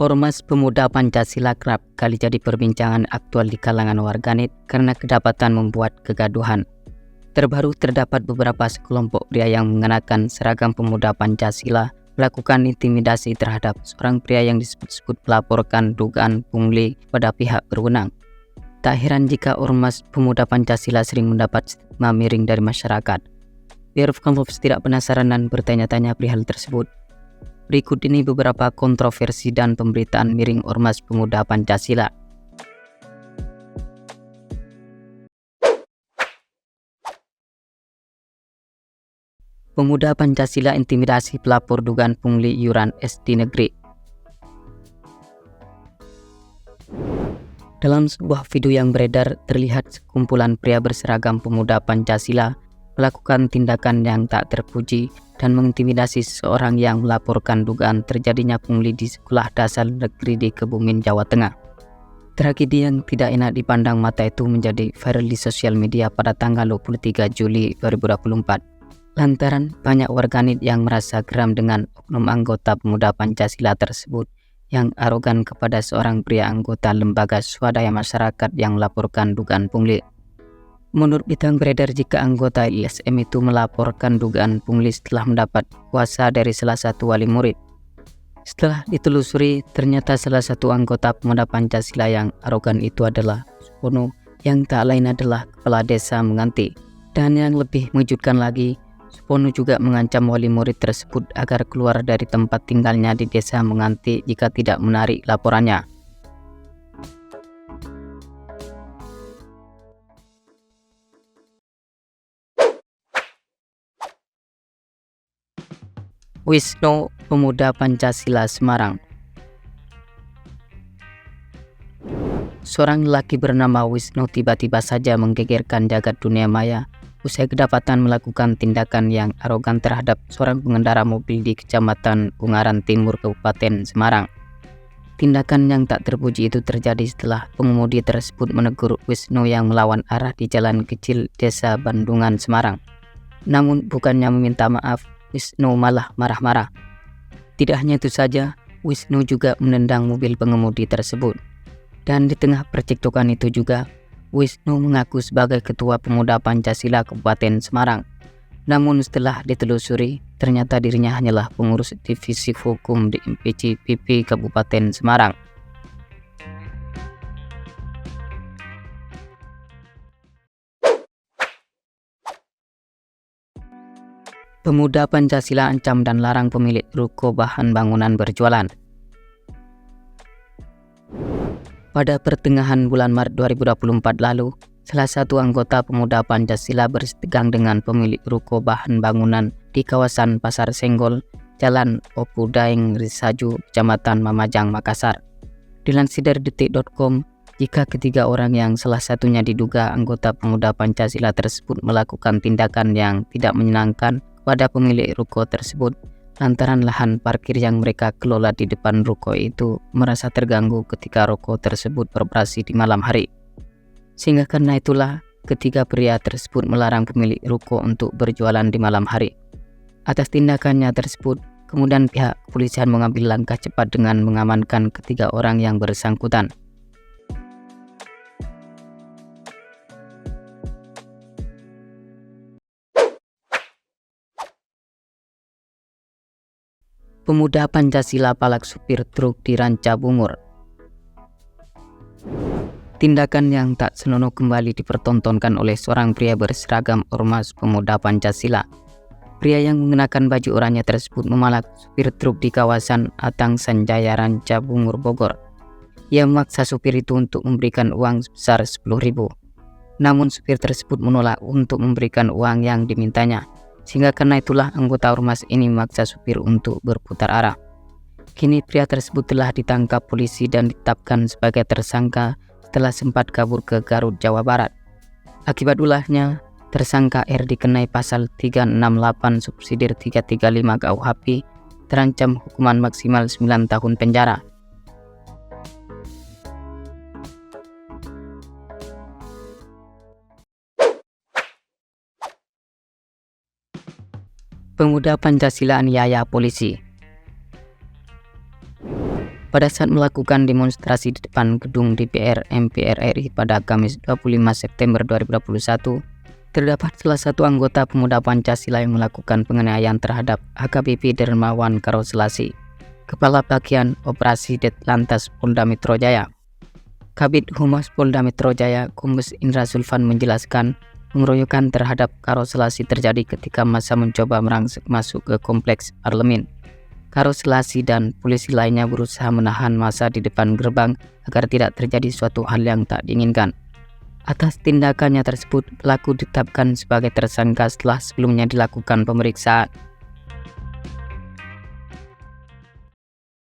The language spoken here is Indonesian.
Ormas Pemuda Pancasila kerap kali jadi perbincangan aktual di kalangan warganet karena kedapatan membuat kegaduhan. Terbaru terdapat beberapa sekelompok pria yang mengenakan seragam Pemuda Pancasila melakukan intimidasi terhadap seorang pria yang disebut-sebut melaporkan dugaan pungli pada pihak berwenang. Tak heran jika Ormas Pemuda Pancasila sering mendapat stigma miring dari masyarakat. Biar kamu tidak penasaran dan bertanya-tanya perihal tersebut, berikut ini beberapa kontroversi dan pemberitaan miring Ormas Pemuda Pancasila. Pemuda Pancasila intimidasi pelapor dugaan pungli iuran SD negeri. Dalam sebuah video yang beredar, terlihat sekumpulan pria berseragam Pemuda Pancasila melakukan tindakan yang tak terpuji dan mengintimidasi seseorang yang melaporkan dugaan terjadinya pungli di sekolah dasar negeri di Kebumen, Jawa Tengah. Tragedi yang tidak enak dipandang mata itu menjadi viral di sosial media pada tanggal 23 Juli 2024. Lantaran banyak warganet yang merasa geram dengan oknum anggota Pemuda Pancasila tersebut yang arogan kepada seorang pria anggota lembaga swadaya masyarakat yang melaporkan dugaan pungli. Menurut berita yang beredar, jika anggota LSM itu melaporkan dugaan pungli setelah mendapat kuasa dari salah satu wali murid. Setelah ditelusuri, ternyata salah satu anggota Pemuda Pancasila yang arogan itu adalah Supono, yang tak lain adalah kepala desa Menganti. Dan yang lebih mengejutkan lagi, Supono juga mengancam wali murid tersebut agar keluar dari tempat tinggalnya di desa Menganti jika tidak menarik laporannya. Wisnu, Pemuda Pancasila Semarang. Seorang lelaki bernama Wisnu tiba-tiba saja menggegerkan jagat dunia maya usai kedapatan melakukan tindakan yang arogan terhadap seorang pengendara mobil di Kecamatan Ungaran Timur, Kabupaten Semarang. Tindakan yang tak terpuji itu terjadi setelah pengemudi tersebut menegur Wisnu yang melawan arah di jalan kecil Desa Bandungan, Semarang. Namun bukannya meminta maaf, Wisnu malah marah-marah. Tidak hanya itu saja, Wisnu juga menendang mobil pengemudi tersebut. Dan di tengah percekcokan itu juga, Wisnu mengaku sebagai Ketua Pemuda Pancasila Kabupaten Semarang. Namun setelah ditelusuri, ternyata dirinya hanyalah pengurus divisi hukum di MPC PP Kabupaten Semarang. Pemuda Pancasila ancam dan larang pemilik ruko bahan bangunan berjualan. Pada pertengahan bulan Maret 2024 lalu, salah satu anggota Pemuda Pancasila bersitegang dengan pemilik ruko bahan bangunan di kawasan Pasar Senggol, Jalan Opu Daeng Risaju, Kecamatan Mamajang, Makassar. Dilansir dari detik.com, jika ketiga orang yang salah satunya diduga anggota Pemuda Pancasila tersebut melakukan tindakan yang tidak menyenangkan kepada pemilik ruko tersebut, lantaran lahan parkir yang mereka kelola di depan ruko itu merasa terganggu ketika ruko tersebut beroperasi di malam hari. Sehingga karena itulah ketiga pria tersebut melarang pemilik ruko untuk berjualan di malam hari. Atas tindakannya tersebut, kemudian pihak kepolisian mengambil langkah cepat dengan mengamankan ketiga orang yang bersangkutan. Pemuda Pancasila palak supir truk di Ranca Bungur. Tindakan yang tak senonoh kembali dipertontonkan oleh seorang pria berseragam Ormas Pemuda Pancasila. Pria yang mengenakan baju oranye tersebut memalak supir truk di kawasan Atang Sanjaya, Ranca Bungur, Bogor. Ia memaksa supir itu untuk memberikan uang sebesar 10.000. Namun supir tersebut menolak untuk memberikan uang yang dimintanya. Sehingga karena itulah anggota ormas ini memaksa supir untuk berputar arah. Kini pria tersebut telah ditangkap polisi dan ditetapkan sebagai tersangka setelah sempat kabur ke Garut, Jawa Barat. Akibat ulahnya, tersangka R dikenai pasal 368 subsidir 335 KUHP, terancam hukuman maksimal 9 tahun penjara. Pemuda Pancasila aniaya polisi. pada saat melakukan demonstrasi di depan gedung DPR MPR RI pada Kamis 25 September 2021, terdapat salah satu anggota Pemuda Pancasila yang melakukan penganiayaan terhadap AKBP Dermawan Karosselasi, Kepala Bagian Operasi Ditlantas Polda Metro Jaya. Kabid Humas Polda Metro Jaya, Kombes Indra Zulfan menjelaskan, pengeroyokan terhadap Karosselasi terjadi ketika massa mencoba merangsek masuk ke kompleks parlemen. Karosselasi dan polisi lainnya berusaha menahan massa di depan gerbang agar tidak terjadi suatu hal yang tak diinginkan. Atas tindakannya tersebut, pelaku ditetapkan sebagai tersangka setelah sebelumnya dilakukan pemeriksaan.